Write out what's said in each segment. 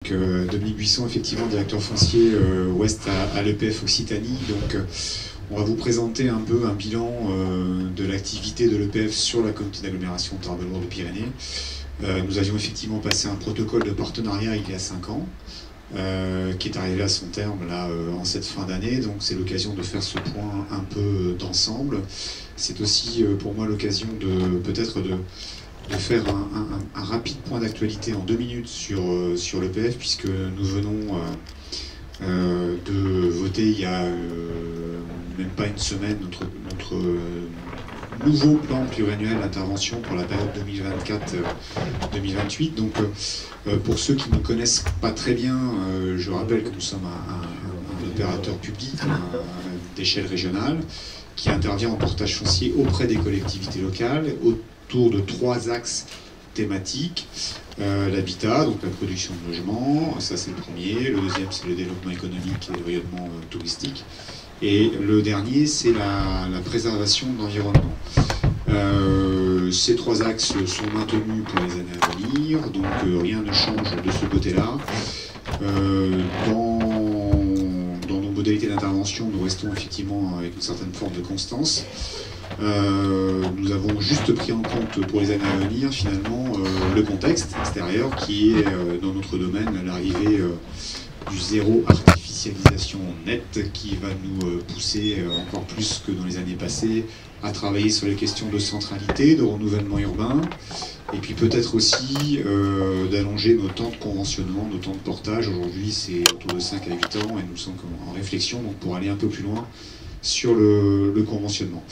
Dominique Buisson, effectivement, directeur foncier ouest à l'EPF Occitanie. Donc, on va vous présenter un peu un bilan de l'activité de l'EPF sur la communauté d'agglomération Tarbes-Lourdes-Pyrénées. Nous avions effectivement passé un protocole de partenariat il y a 5 ans, qui est arrivé à son terme là en cette fin d'année. Donc, c'est l'occasion de faire ce point un peu d'ensemble. C'est aussi pour moi l'occasion de peut-être de faire un rapide point d'actualité en 2 minutes sur l'EPF, puisque nous venons de voter il y a même pas une semaine notre nouveau plan pluriannuel d'intervention pour la période 2024-2028. Donc pour ceux qui ne connaissent pas très bien, je rappelle que nous sommes un opérateur public d'échelle régionale qui intervient en portage foncier auprès des collectivités locales autour de 3 axes thématiques. L'habitat, donc la production de logements, ça c'est le premier. Le deuxième, c'est le développement économique et le rayonnement touristique. Et le dernier, c'est la préservation de l'environnement. Ces 3 axes sont maintenus pour les années à venir, donc rien ne change de ce côté-là. Dans nos modalités d'intervention, nous restons effectivement avec une certaine forme de constance. Nous avons juste pris en compte pour les années à venir finalement le contexte extérieur qui est dans notre domaine l'arrivée du zéro artificialisation nette qui va nous pousser encore plus que dans les années passées à travailler sur les questions de centralité, de renouvellement urbain et puis peut-être aussi d'allonger nos temps de conventionnement, nos temps de portage. Aujourd'hui c'est autour de 5 à 8 ans et nous sommes en réflexion donc pour aller un peu plus loin sur le conventionnement.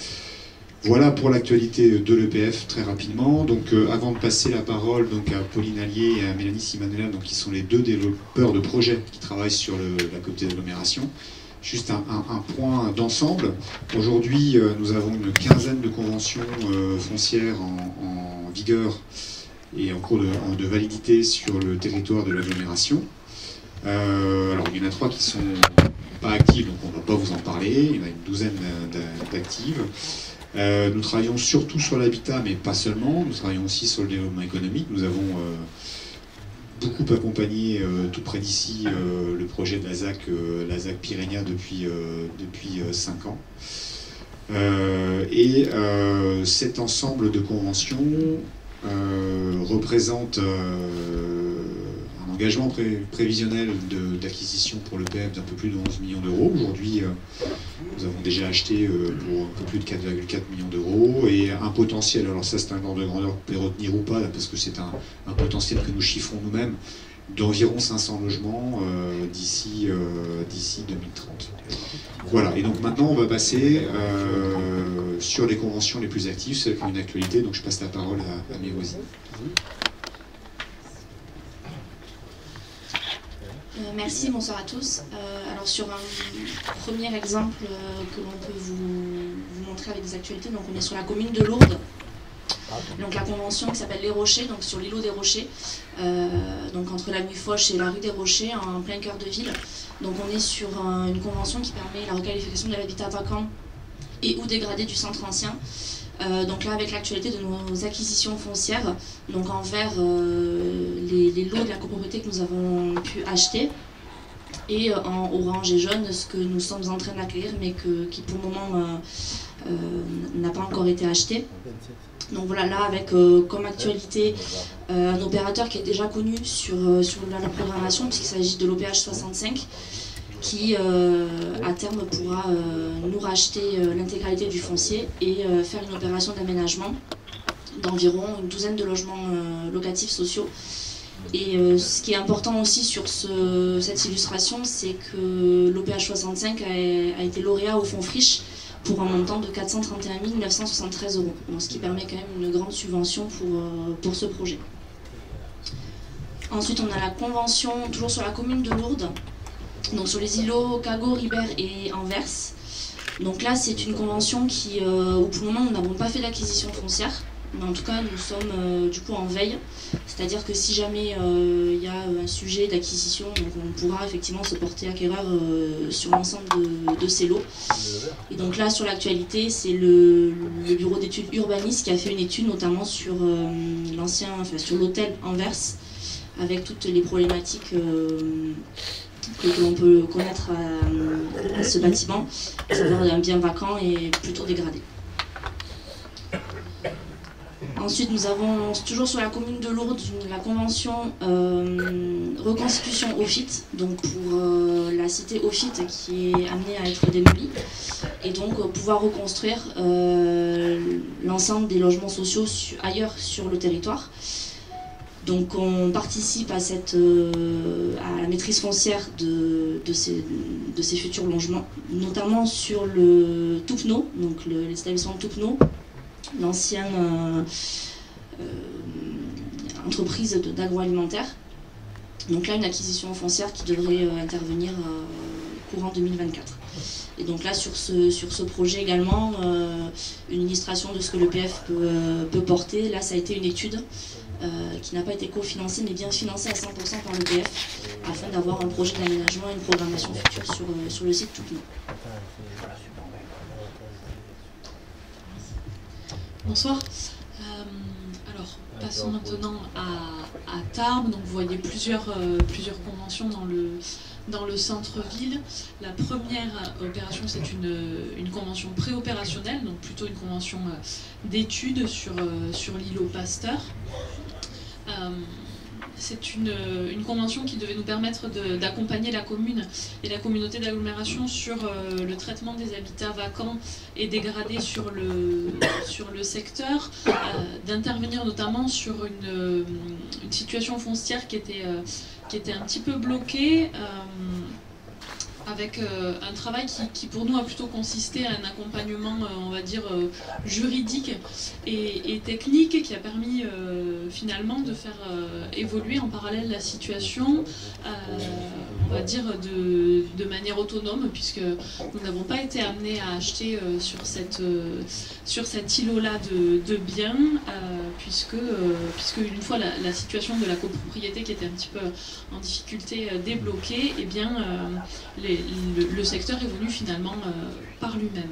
Voilà pour l'actualité de l'EPF très rapidement. Donc avant de passer la parole donc, à Pauline Allier et à Mélanie Simanella, donc, qui sont les 2 développeurs de projets qui travaillent sur la communauté d'agglomération, juste un point d'ensemble. Aujourd'hui, nous avons une quinzaine de conventions foncières en vigueur et en cours de validité sur le territoire de l'agglomération. Alors il y en a 3 qui sont pas actives, donc on ne va pas vous en parler. Il y en a une douzaine d'actives. Nous travaillons surtout sur l'habitat, mais pas seulement. Nous travaillons aussi sur le développement économique. Nous avons beaucoup accompagné tout près d'ici le projet de la ZAC Pyrénia depuis 5 ans. Cet ensemble de conventions représente un engagement prévisionnel d'acquisition pour l'EPF d'un peu plus de 11 millions d'euros. Aujourd'hui, nous avons déjà acheté pour un peu plus de 4,4 millions d'euros et un potentiel, alors ça c'est un ordre de grandeur que vous pouvez retenir ou pas, parce que c'est un potentiel que nous chiffrons nous-mêmes, d'environ 500 logements d'ici 2030. Voilà, et donc maintenant on va passer sur les conventions les plus actives, celles qui ont une actualité, donc je passe la parole à mes voisines. Merci, bonsoir à tous. Alors sur un premier exemple que l'on peut vous montrer avec des actualités, donc on est sur la commune de Lourdes. Donc la convention qui s'appelle Les Rochers, donc sur l'îlot des Rochers, donc entre la Guifoche et la rue des Rochers, en plein cœur de ville. Donc on est sur une convention qui permet la requalification de l'habitat vacant et ou dégradé du centre ancien. Donc là avec l'actualité de nos acquisitions foncières, donc envers les lots de la copropriété que nous avons pu acheter, et en orange et jaune ce que nous sommes en train d'acquérir mais qui pour le moment n'a pas encore été acheté. Donc voilà, là avec comme actualité un opérateur qui est déjà connu sur la programmation, puisqu'il s'agit de l'OPH 65, qui à terme pourra nous racheter l'intégralité du foncier et faire une opération d'aménagement d'environ une douzaine de logements locatifs sociaux. Et ce qui est important aussi sur cette illustration, c'est que l'OPH 65 a été lauréat au fonds Friche pour un montant de 431 973 €, donc ce qui permet quand même une grande subvention pour ce projet. Ensuite, on a la convention, toujours sur la commune de Lourdes, donc sur les îlots Cago, Ribert et Anvers. Donc là, c'est une convention où pour le moment, nous n'avons pas fait d'acquisition foncière, mais en tout cas, nous sommes du coup en veille. C'est-à-dire que si jamais il y a un sujet d'acquisition, on pourra effectivement se porter acquéreur sur l'ensemble de ces lots. Et donc là, sur l'actualité, c'est le bureau d'études urbanistes qui a fait une étude notamment sur sur l'hôtel Anvers, avec toutes les problématiques que l'on peut connaître à ce bâtiment, à savoir un bien vacant et plutôt dégradé. Ensuite, nous avons toujours sur la commune de Lourdes la convention reconstitution OFIT, donc pour la cité OFIT qui est amenée à être démolie, et donc pouvoir reconstruire l'ensemble des logements sociaux ailleurs sur le territoire. Donc on participe à la maîtrise foncière de ces futurs logements, notamment sur le Toupneau, donc l'établissement de Toupneau, l'ancienne entreprise d'agroalimentaire. Donc là, une acquisition foncière qui devrait intervenir courant 2024. Et donc là, sur ce projet également, une illustration de ce que le PF peut porter. Là, ça a été une étude qui n'a pas été cofinancée, mais bien financée à 100% par le PF, afin d'avoir un projet d'aménagement et une programmation future sur le site Toupneau. Bonsoir. Alors, passons maintenant à Tarbes. Donc, vous voyez plusieurs conventions dans le centre-ville. La première opération, c'est une convention préopérationnelle, donc plutôt une convention d'études sur l'îlot Pasteur. C'est une convention qui devait nous permettre d'accompagner la commune et la communauté d'agglomération sur le traitement des habitats vacants et dégradés sur le secteur, d'intervenir notamment sur une situation foncière qui était un petit peu bloquée, avec un travail qui pour nous a plutôt consisté à un accompagnement, on va dire, juridique et technique, qui a permis finalement de faire évoluer en parallèle la situation, on va dire, de manière autonome, puisque nous n'avons pas été amenés à acheter sur cet îlot-là de biens, puisque une fois la situation de la copropriété qui était un petit peu en difficulté débloquée, eh bien le secteur est venu finalement par lui-même.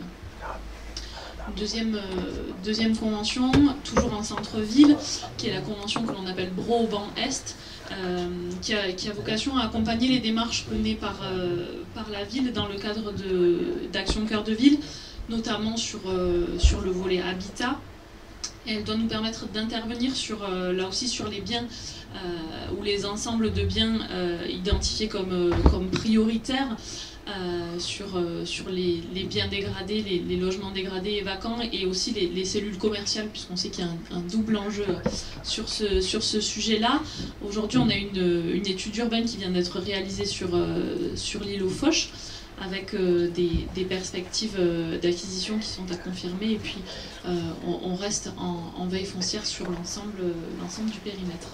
Deuxième convention, toujours en centre-ville, qui est la convention que l'on appelle Bro-Ban Est, qui a vocation à accompagner les démarches menées par la ville dans le cadre d'Action Cœur de Ville, notamment sur le volet habitat. Et elle doit nous permettre d'intervenir là aussi sur les biens ou les ensembles de biens identifiés comme prioritaires, sur les biens dégradés, les logements dégradés et vacants, et aussi les cellules commerciales, puisqu'on sait qu'il y a un double enjeu sur ce sujet-là. Aujourd'hui, on a une étude urbaine qui vient d'être réalisée sur l'îlot Foch, avec des perspectives d'acquisition qui sont à confirmer, et puis on reste en veille foncière sur l'ensemble du périmètre.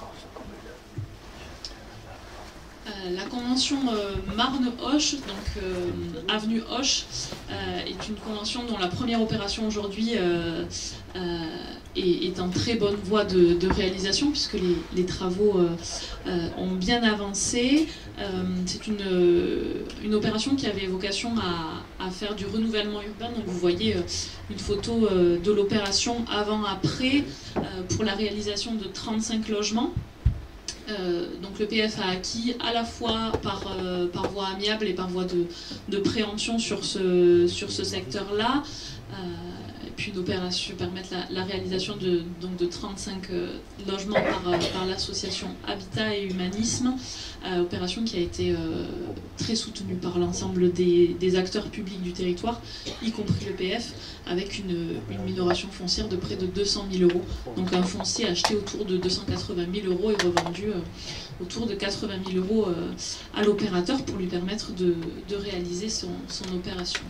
La convention Marne-Hoche, donc avenue Hoche, est une convention dont la première opération aujourd'hui est en très bonne voie de réalisation, puisque les travaux ont bien avancé. C'est une opération qui avait vocation à faire du renouvellement urbain. Donc vous voyez une photo de l'opération avant-après pour la réalisation de 35 logements. Donc le PF a acquis à la fois par voie amiable et par voie de préemption sur ce secteur-là. Et puis une opération permettre la réalisation de 35 logements par l'association Habitat et Humanisme, opération qui a été très soutenue par l'ensemble des acteurs publics du territoire, y compris le PF, avec une minoration foncière de près de 200 000 €. Donc un foncier acheté autour de 280 000 € et revendu autour de 80 000 € à l'opérateur pour lui permettre de réaliser son opération.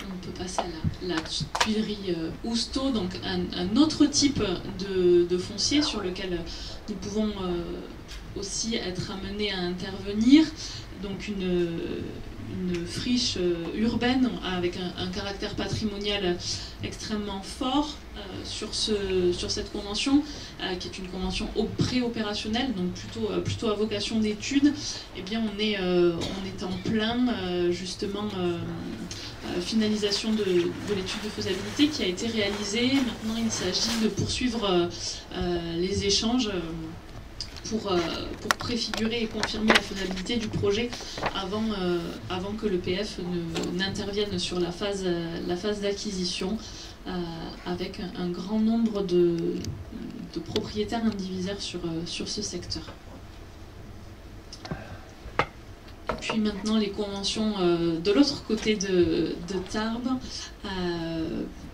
On peut passer à la tuilerie Housteau, donc un autre type de foncier sur lequel nous pouvons aussi être amenés à intervenir. Donc une friche urbaine avec un caractère patrimonial extrêmement fort sur cette convention, qui est une convention préopérationnelle, donc plutôt à vocation d'étude. Eh bien on est en plein justement finalisation de l'étude de faisabilité qui a été réalisée. Maintenant il s'agit de poursuivre les échanges pour préfigurer et confirmer la faisabilité du projet avant que l'EPF n'intervienne sur la phase d'acquisition, avec un grand nombre de propriétaires indivisaires sur ce secteur. Et puis maintenant les conventions de l'autre côté de Tarbes,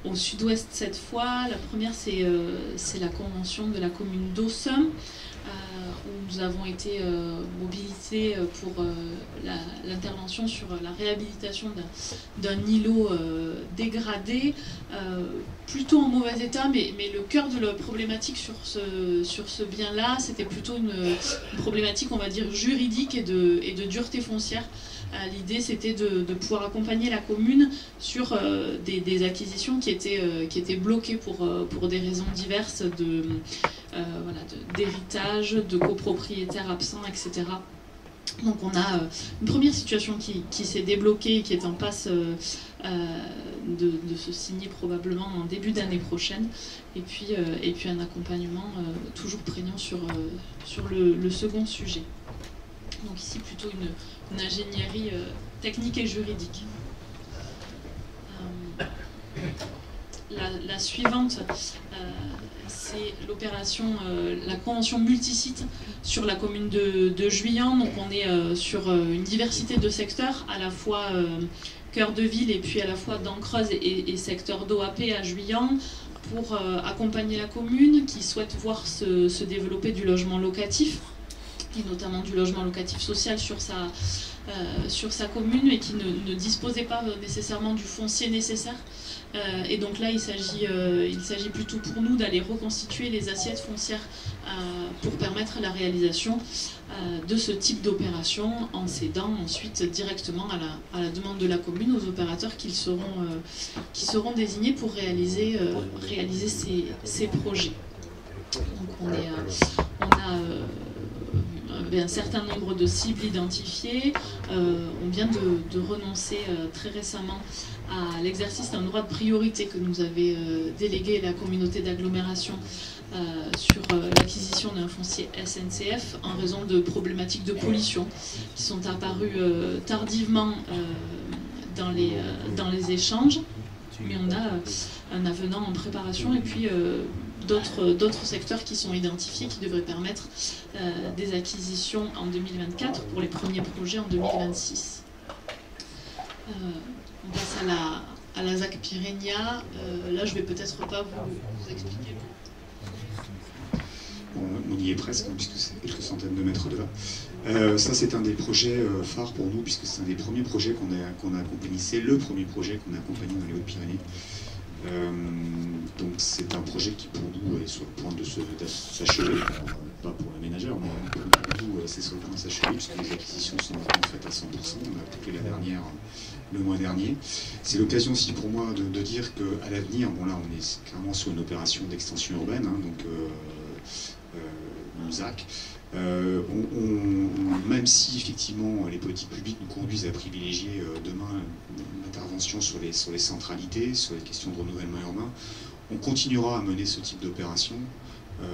au sud-ouest cette fois. La première c'est la convention de la commune d'Aussum, où nous avons été mobilisés pour l'intervention sur la réhabilitation d'un îlot dégradé, plutôt en mauvais état, mais le cœur de la problématique sur ce bien-là, c'était plutôt une problématique, on va dire, juridique et de dureté foncière. L'idée, c'était de pouvoir accompagner la commune sur des acquisitions qui étaient bloquées pour des raisons diverses d'héritage, de copropriétaires absents, etc. Donc on a une première situation qui s'est débloquée et qui est en passe de se signer probablement en début d'année prochaine, et puis un accompagnement toujours prégnant sur le second sujet. Donc ici plutôt une ingénierie technique et juridique. La suivante, c'est l'opération, la convention multisite sur la commune de Juillan. Donc on est sur une diversité de secteurs, à la fois cœur de ville et puis à la fois dents creuses et secteur d'OAP à Juillan, pour accompagner la commune qui souhaite voir se développer du logement locatif, et notamment du logement locatif social sur sa commune, mais qui ne disposait pas nécessairement du foncier nécessaire. Et donc là, il s'agit plutôt pour nous d'aller reconstituer les assiettes foncières pour permettre la réalisation de ce type d'opération, en cédant ensuite directement à la demande de la commune aux opérateurs qui seront désignés pour réaliser ces projets. Donc on a un certain nombre de cibles identifiées. On vient de renoncer très récemment à l'exercice d'un droit de priorité que nous avait délégué la communauté d'agglomération sur l'acquisition d'un foncier SNCF en raison de problématiques de pollution qui sont apparues tardivement dans les échanges. Mais on a un avenant en préparation, et puis d'autres secteurs qui sont identifiés, qui devraient permettre des acquisitions en 2024 pour les premiers projets en 2026. On passe à la ZAC Pyrénia. Là, je ne vais peut-être pas vous expliquer. Bon, on y est presque, hein, puisque c'est quelques centaines de mètres de là. Ça, c'est un des projets phares pour nous, puisque c'est un des premiers projets qu'on a accompagné. C'est le premier projet qu'on a accompagné dans les Hautes-Pyrénées. Donc c'est un projet qui pour nous est sur le point de s'achever, pas pour les ménageurs, mais pour nous c'est sur le point de s'achever, puisque les acquisitions sont maintenant faites à 100%. On a bouclé la dernière le mois dernier. C'est l'occasion aussi pour moi de dire qu'à l'avenir, bon là on est clairement sur une opération d'extension urbaine, hein, donc une ZAC. Même si effectivement les politiques publiques nous conduisent à privilégier demain une intervention sur les centralités, sur les questions de renouvellement urbain, on continuera à mener ce type d'opération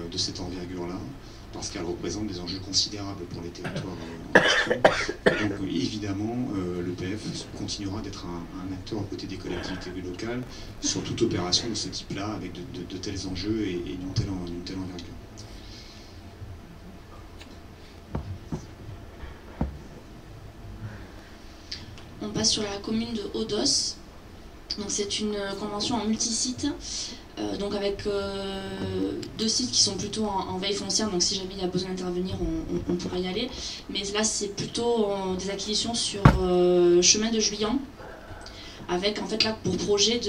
de cette envergure-là, parce qu'elle représente des enjeux considérables pour les territoires en question. Donc évidemment, l'EPF continuera d'être un acteur aux côtés des collectivités locales sur toute opération de ce type-là, avec de tels enjeux et d'une telle envergure. On passe sur la commune de Odos. Donc c'est une convention en multisite, donc avec deux sites qui sont plutôt en veille foncière, donc si jamais il y a besoin d'intervenir, on pourra y aller. Mais là c'est plutôt des acquisitions sur chemin de Juillan, avec en fait là pour projet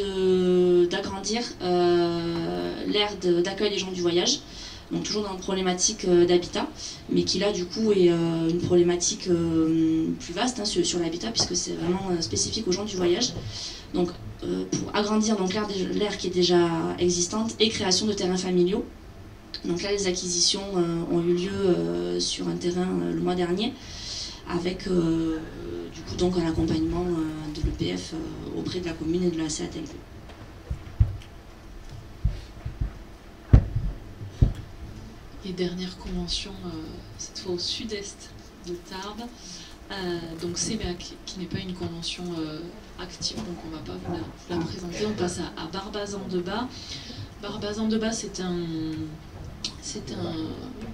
d'agrandir l'aire d'accueil des gens du voyage. Donc toujours dans une problématique d'habitat, mais qui là du coup est une problématique plus vaste, hein, sur l'habitat, puisque c'est vraiment spécifique aux gens du voyage. Donc pour agrandir l'aire qui est déjà existante et création de terrains familiaux. Donc là les acquisitions ont eu lieu sur un terrain le mois dernier, avec du coup donc un accompagnement de l'EPF auprès de la commune et de la et dernière convention, cette fois au sud-est de Tarbes. Donc CEMEAC, qui n'est pas une convention active, donc on ne va pas vous la présenter. On passe à Barbazan-de-Bas. Barbazan-de-Bas, c'est un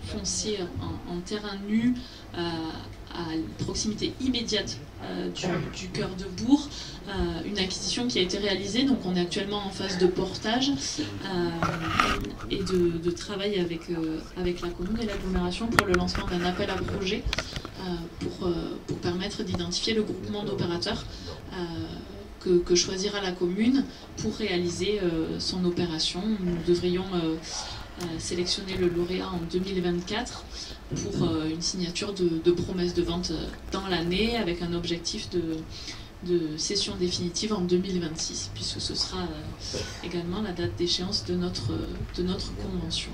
foncier en terrain nu à proximité immédiate du cœur de bourg, une acquisition qui a été réalisée, donc on est actuellement en phase de portage et de travail avec la commune et l'agglomération pour le lancement d'un appel à projet pour permettre d'identifier le groupement d'opérateurs que choisira la commune pour réaliser son opération. Nous devrions sélectionner le lauréat en 2024 pour une signature de promesse de vente dans l'année avec un objectif de cession définitive en 2026 puisque ce sera également la date d'échéance de notre convention.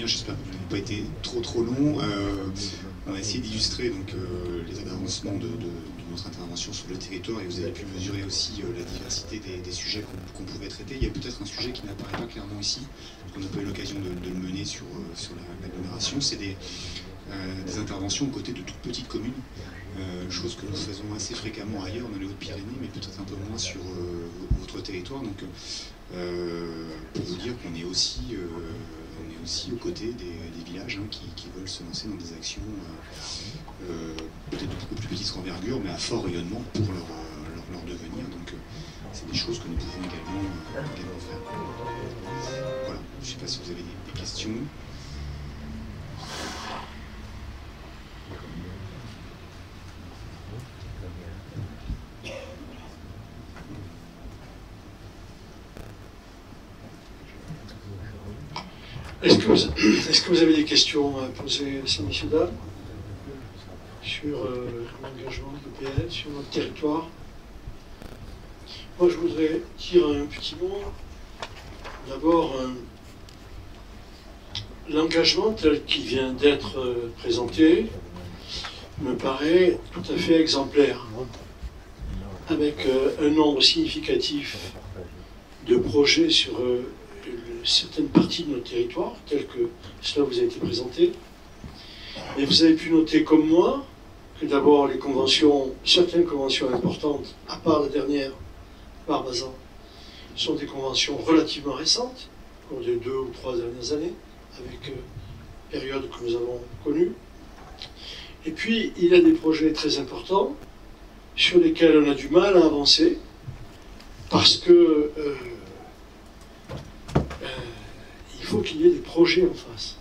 J'espère que vous n'avez pas été trop long. On a essayé d'illustrer les avancements de notre intervention sur le territoire et vous avez pu mesurer aussi la diversité des sujets qu'on pouvait traiter. Il y a peut-être un sujet qui n'apparaît pas clairement ici, parce qu'on n'a pas eu l'occasion de le mener sur l'agglomération, c'est des interventions aux côtés de toutes petites communes, chose que nous faisons assez fréquemment ailleurs dans les Hautes-Pyrénées, mais peut-être un peu moins sur votre territoire. Donc, pour vous dire qu'on est aussi aux côtés des villages qui veulent se lancer dans des actions peut-être de beaucoup plus petite envergure, mais à fort rayonnement pour leur devenir. Donc c'est des choses que nous pouvons également faire. Voilà, je ne sais pas si vous avez des questions. Est-ce que vous avez des questions à poser à ces messieurs-dames sur l'engagement de l'EPL, sur notre territoire? Moi, je voudrais dire un petit mot. D'abord, l'engagement tel qu'il vient d'être présenté me paraît tout à fait exemplaire, avec un nombre significatif de projets sur certaines parties de notre territoire, tel que cela vous a été présenté. Et vous avez pu noter comme moi que d'abord les conventions, certaines conventions importantes, à part la dernière, Barbazan, sont des conventions relativement récentes, au cours des 2 ou 3 dernières années, avec période que nous avons connue. Et puis, il y a des projets très importants sur lesquels on a du mal à avancer, parce que il faut qu'il y ait des projets en face.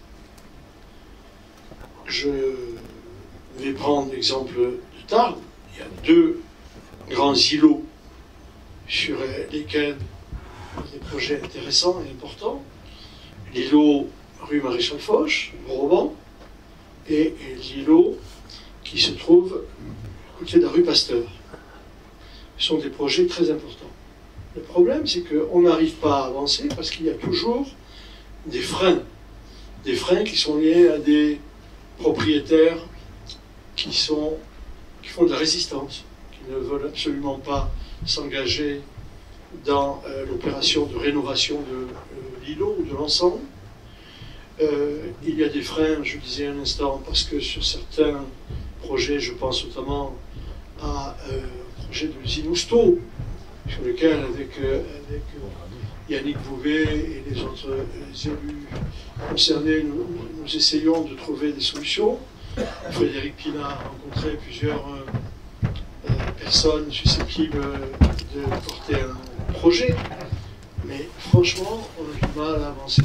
Je vais prendre l'exemple de Tarbes. Il y a 2 grands îlots sur lesquels il y a des projets intéressants et importants. L'îlot rue Maréchal Foch, Broban, et l'îlot qui se trouve à côté de la rue Pasteur. Ce sont des projets très importants. Le problème, c'est qu'on n'arrive pas à avancer parce qu'il y a toujours des freins qui sont liés à des propriétaires qui font de la résistance, qui ne veulent absolument pas s'engager dans l'opération de rénovation de l'îlot ou de l'ensemble. Il y a des freins, je le disais un instant, parce que sur certains projets, je pense notamment à un projet de l'usine Ousteau, sur lequel, avec Yannick Bouvet et les autres élus concernés, nous essayons de trouver des solutions. Frédéric Pina a rencontré plusieurs personnes susceptibles de porter un projet, mais franchement, on a du mal à avancer.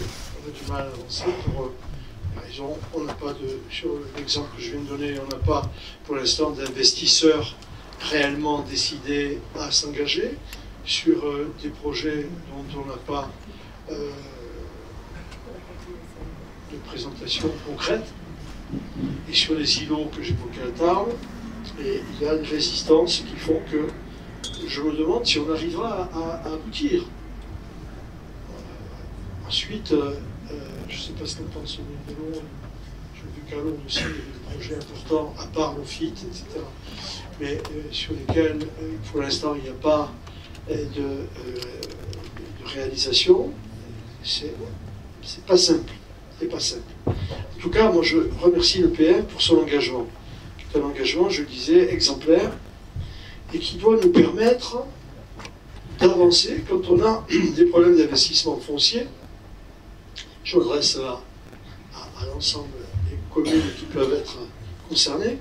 Par exemple, on n'a pas sur l'exemple que je viens de donner, on n'a pas pour l'instant d'investisseurs réellement décidés à s'engager sur des projets dont on n'a pas de présentation concrète. Et sur les îlots que j'évoquais à Tarbes, il y a une résistance qui font que je me demande si on arrivera à aboutir. Ensuite, je ne sais pas ce qu'en pense le Vélo, j'ai vu qu'à Londres aussi, il y avait des projets importants, à part le FIT, etc. Mais sur lesquels, pour l'instant, il n'y a pas de réalisation, c'est pas simple. C'est pas simple. En tout cas, moi je remercie l'EPF pour son engagement. C'est un engagement, je le disais, exemplaire, et qui doit nous permettre d'avancer quand on a des problèmes d'investissement foncier. Je m'adresse à l'ensemble des communes qui peuvent être concernées.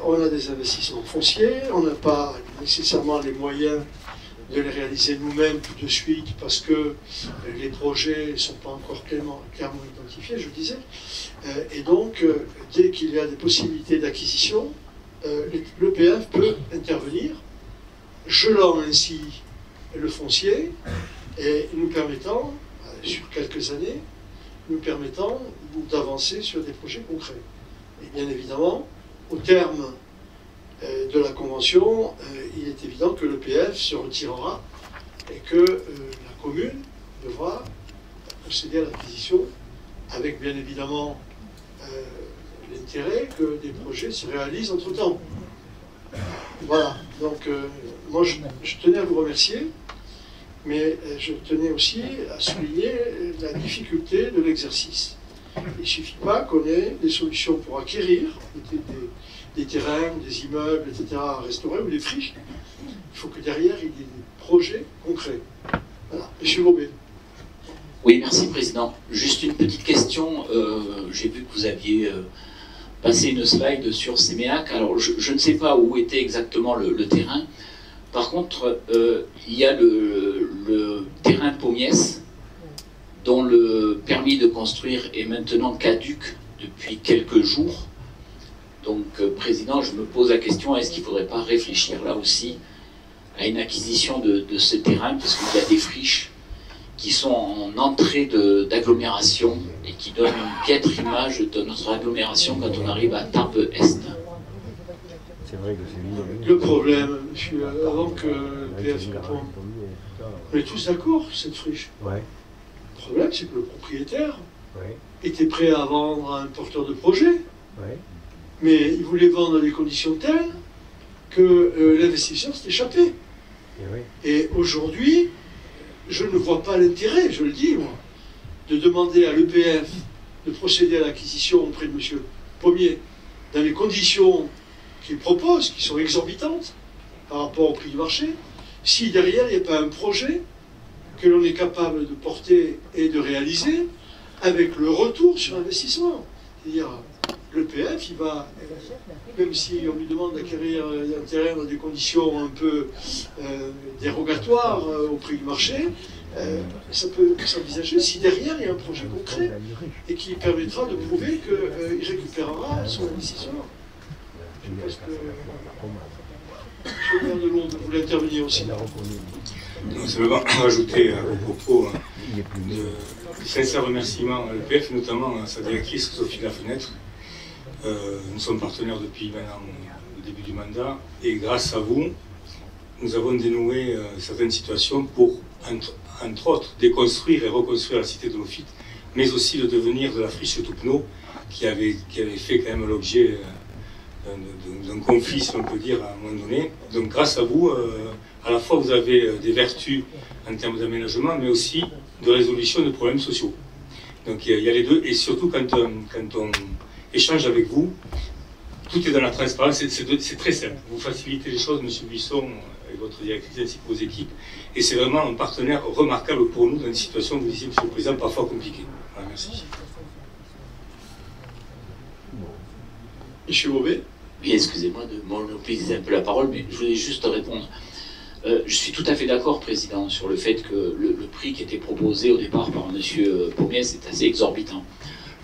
On a des investissements fonciers, on n'a pas nécessairement les moyens de les réaliser nous-mêmes tout de suite parce que les projets ne sont pas encore clairement identifiés, je disais. Et donc, dès qu'il y a des possibilités d'acquisition, l'EPF peut intervenir, gelant ainsi le foncier et nous permettant, sur quelques années, d'avancer sur des projets concrets. Et bien évidemment, au terme de la convention, il est évident que l'EPF se retirera et que la commune devra procéder à l'acquisition avec bien évidemment l'intérêt que des projets se réalisent entre-temps. Voilà, donc moi je tenais à vous remercier, mais je tenais aussi à souligner la difficulté de l'exercice. Il ne suffit pas qu'on ait des solutions pour acquérir des terrains, des immeubles, etc. à restaurer ou des friches. Il faut que derrière il y ait des projets concrets. Voilà, Monsieur Bobet. Oui, merci Président. Juste une petite question. J'ai vu que vous aviez passé une slide sur Séméac. Alors, je ne sais pas où était exactement le terrain. Par contre, il y a le terrain de Pommiès, dont le permis de construire est maintenant caduc depuis quelques jours. Donc, Président, je me pose la question, est-ce qu'il ne faudrait pas réfléchir là aussi à une acquisition de ce terrain, parce qu'il y a des friches qui sont en entrée d'agglomération et qui donnent une piètre image de notre agglomération quand on arrive à Tarbes-Est. Le problème, monsieur, avant que le PF réponde, on est tous d'accord sur cette friche. Le problème, c'est que le propriétaire était prêt à vendre à un porteur de projet, mais il voulait vendre dans des conditions telles que l'investisseur s'est échappé. Et aujourd'hui, je ne vois pas l'intérêt, je le dis moi, de demander à l'EPF de procéder à l'acquisition auprès de M. Pommier dans les conditions qu'il propose, qui sont exorbitantes par rapport au prix du marché, si derrière il n'y a pas un projet que l'on est capable de porter et de réaliser avec le retour sur investissement. C'est-à-dire, l'EPF, il va, même si on lui demande d'acquérir un terrain dans des conditions un peu dérogatoires au prix du marché, ça peut s'envisager si derrière il y a un projet concret et qui permettra de prouver qu'il récupérera son investissement. Je pense que le maire de Londres voulait intervenir aussi. Non, simplement rajouter au propos de sincères remerciements à l'EPF, notamment à sa directrice Sophie Lafenêtre. Nous sommes partenaires depuis maintenant le début du mandat et grâce à vous, nous avons dénoué certaines situations pour, entre autres, déconstruire et reconstruire la cité de Lofite, mais aussi le devenir de la friche Toupneau qui avait fait quand même l'objet d'un conflit, si on peut dire, à un moment donné. Donc grâce à vous, à la fois vous avez des vertus en termes d'aménagement, mais aussi de résolution de problèmes sociaux. Donc il y a les deux, et surtout quand on échange avec vous, tout est dans la transparence, c'est très simple. Vous facilitez les choses, M. Buisson, avec votre directrice ainsi que vos équipes, et c'est vraiment un partenaire remarquable pour nous dans des situations, vous disiez, M. le Président, parfois compliquées. Voilà, merci. M. Bobet. Oui, excusez-moi de monopoliser un peu la parole, mais je voulais juste répondre. Je suis tout à fait d'accord, Président, sur le fait que le prix qui était proposé au départ par M. Pommiès est assez exorbitant.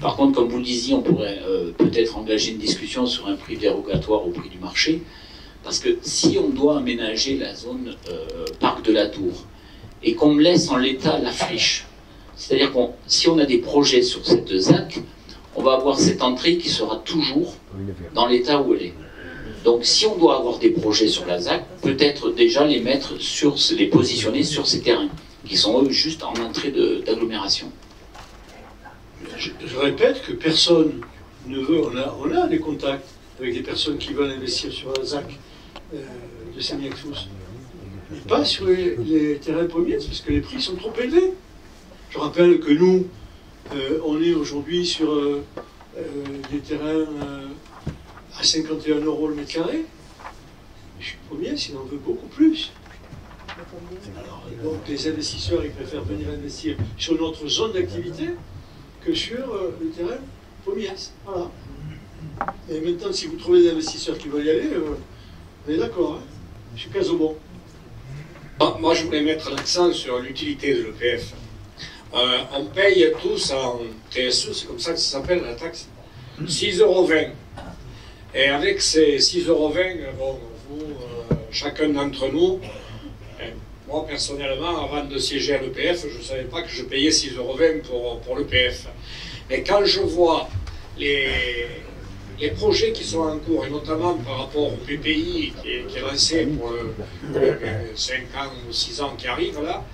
Par contre, comme vous le disiez, on pourrait peut-être engager une discussion sur un prix dérogatoire au prix du marché, parce que si on doit aménager la zone Parc de la Tour, et qu'on me laisse en l'état la friche, c'est-à-dire que si on a des projets sur cette ZAC, on va avoir cette entrée qui sera toujours dans l'état où elle est. Donc si on doit avoir des projets sur la ZAC, peut-être déjà les positionner sur ces terrains, qui sont eux juste en entrée d'agglomération. Je répète que personne ne veut, on a des contacts avec des personnes qui veulent investir sur la ZAC de Sémiac-Sousse. mais pas sur les terrains pommiers, parce que les prix sont trop élevés. Je rappelle que nous, on est aujourd'hui sur des terrains à 51 € le mètre carré. Je suis pommier, s'il en veut beaucoup plus. Alors, donc, les investisseurs, ils préfèrent venir investir sur notre zone d'activité que sur le terrain pommier. Voilà. Et maintenant, si vous trouvez des investisseurs qui veulent y aller, on est d'accord, hein. Je suis casse au bon. Moi, je voulais mettre l'accent sur l'utilité de l'EPF. On paye tous en TSE, c'est comme ça que ça s'appelle la taxe, 6,20 €. Et avec ces 6,20 €, bon, vous, chacun d'entre nous, moi personnellement, avant de siéger à l'EPF, je ne savais pas que je payais 6,20 € pour l'EPF. Mais quand je vois les projets qui sont en cours, et notamment par rapport au PPI qui est lancé pour 5 ans ou 6 ans qui arrivent là,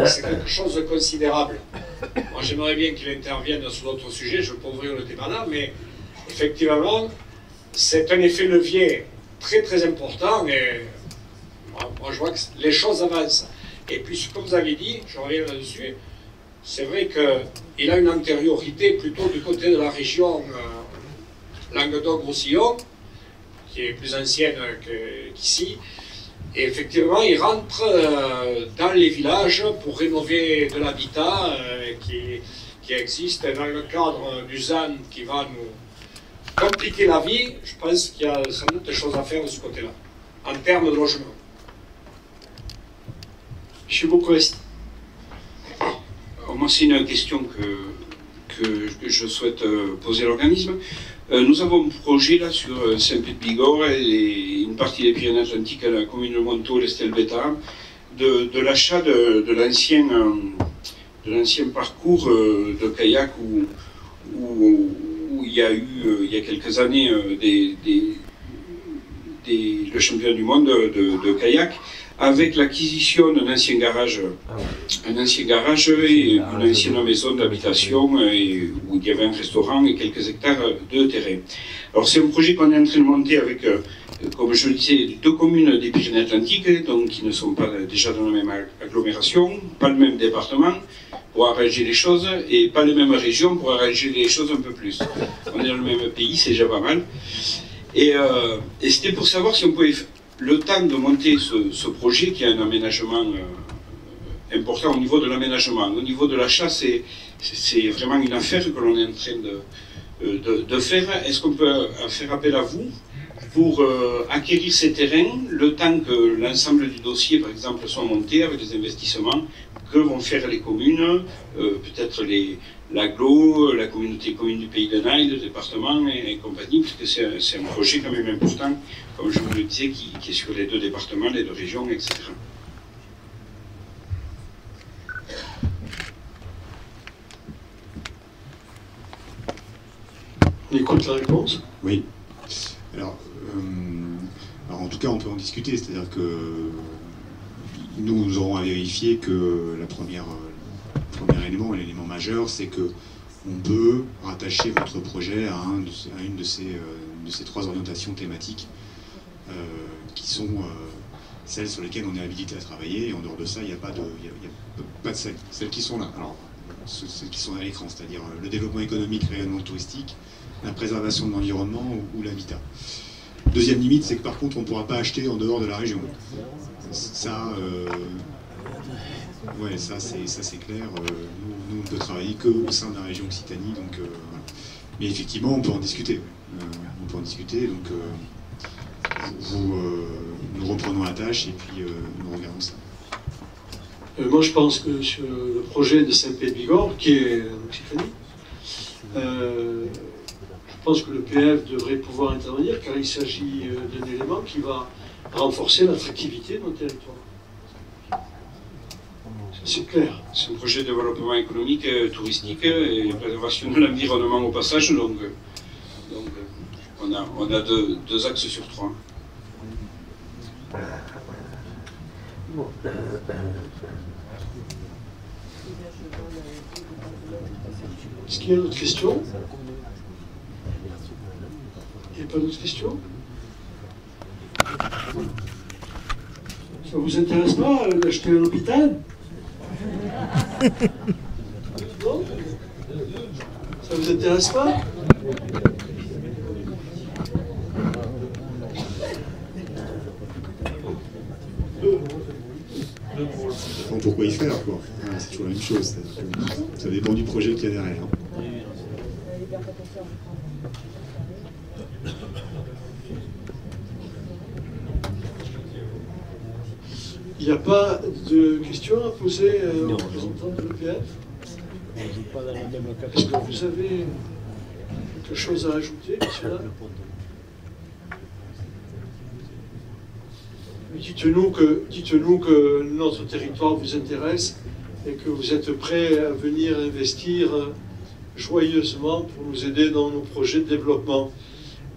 c'est quelque chose de considérable. Moi j'aimerais bien qu'il intervienne sur d'autres sujets, je ne vais pas ouvrir le débat là, mais effectivement, c'est un effet levier très très important et moi je vois que les choses avancent. Et puis comme vous avez dit, je reviens là-dessus, c'est vrai qu'il a une antériorité plutôt du côté de la région Languedoc-Roussillon, qui est plus ancienne qu'ici. Et effectivement, il rentre dans les villages pour rénover de l'habitat qui existe dans le cadre du ZAN qui va nous compliquer la vie. Je pense qu'il y a sans doute des choses à faire de ce côté-là, en termes de logement. Je suis beaucoup resté. Moi, c'est une question que je souhaite poser à l'organisme. Nous avons un projet là sur Saint-Pé-de-Bigorre et une partie des Pyrénées-Atlantiques à la commune de Montaut, l'Estelbeta, de l'achat de l'ancien parcours de kayak où il y a eu, il y a quelques années, le championnat du monde de kayak, avec l'acquisition d'un ancien garage, et une ancienne maison d'habitation où il y avait un restaurant et quelques hectares de terrain. Alors c'est un projet qu'on est en train de monter avec, comme je le disais, 2 communes des Pyrénées-Atlantiques, donc qui ne sont pas déjà dans la même agglomération, pas le même département, pour arranger les choses, et pas les mêmes régions pour arranger les choses un peu plus. On est dans le même pays, c'est déjà pas mal. Et c'était pour savoir si on pouvait, le temps de monter ce projet, qui a un aménagement important au niveau de l'aménagement. Au niveau de l'achat, c'est vraiment une affaire que l'on est en train de faire. Est-ce qu'on peut faire appel à vous pour acquérir ces terrains, le temps que l'ensemble du dossier, par exemple, soit monté avec les investissements que vont faire les communes, peut-être l'agglo, la communauté commune du Pays de Naï, le département et compagnie, puisque c'est un projet quand même important, comme je vous le disais, qui est sur les 2 départements, les 2 régions, etc. On écoute la réponse. Oui. Alors, en tout cas, on peut en discuter, c'est-à-dire que nous aurons à vérifier que le premier élément, l'élément majeur, c'est que on peut rattacher votre projet à une de ces 3 orientations thématiques qui sont celles sur lesquelles on est habilité à travailler, et en dehors de ça, il n'y a pas de celles qui sont là. Alors, celles qui sont à l'écran, c'est-à-dire le développement économique, rayonnement touristique, la préservation de l'environnement ou l'habitat. Deuxième limite, c'est que par contre, on ne pourra pas acheter en dehors de la région. Ça, ouais, ça c'est clair. Nous, on ne peut travailler qu'au sein de la région Occitanie, donc voilà. Mais effectivement, on peut en discuter. On peut en discuter, donc nous reprenons la tâche et puis nous regardons ça. Moi, je pense que sur le projet de Saint-Pé-de-Bigorre, qui est en Occitanie, je pense que le PF devrait pouvoir intervenir, car il s'agit d'un élément qui va renforcer l'attractivité de nos territoires. C'est clair. C'est un projet de développement économique, touristique et préservation de l'environnement au passage, donc on a 2 axes sur 3. Est-ce qu'il y a d'autres questions? Il n'y a pas d'autres questions? Ça vous intéresse pas d'acheter un hôpital? Non? Ça vous intéresse pas? Bon, pourquoi y faire, quoi. Voilà, c'est toujours la même chose. Ça dépend du projet qu'il y a derrière. Il n'y a pas de questions à poser aux représentants de l'EPF? Est-ce que vous avez quelque chose à ajouter, monsieur là? Dites-nous que notre territoire vous intéresse et que vous êtes prêt à venir investir joyeusement pour nous aider dans nos projets de développement.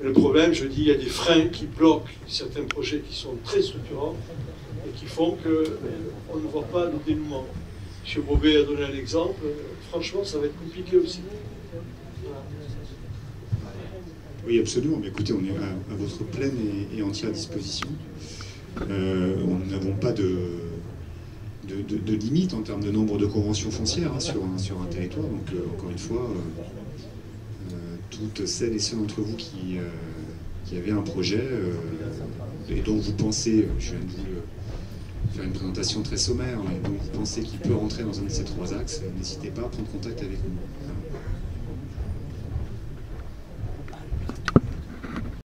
Le problème, je dis, il y a des freins qui bloquent certains projets qui sont très structurants et qui font qu'on ne voit pas le dénouement. M. Bobet a donné un exemple. Franchement, ça va être compliqué aussi. Voilà. Oui, absolument. Mais écoutez, on est à votre pleine et entière disposition. Nous n'avons pas de limite en termes de nombre de conventions foncières sur un territoire. Donc, encore une fois, toutes celles et ceux d'entre vous qui avaient un projet et dont vous pensez, je viens de vous faire une présentation très sommaire, et dont vous pensez qu'il peut rentrer dans un de ces trois axes, n'hésitez pas à prendre contact avec nous.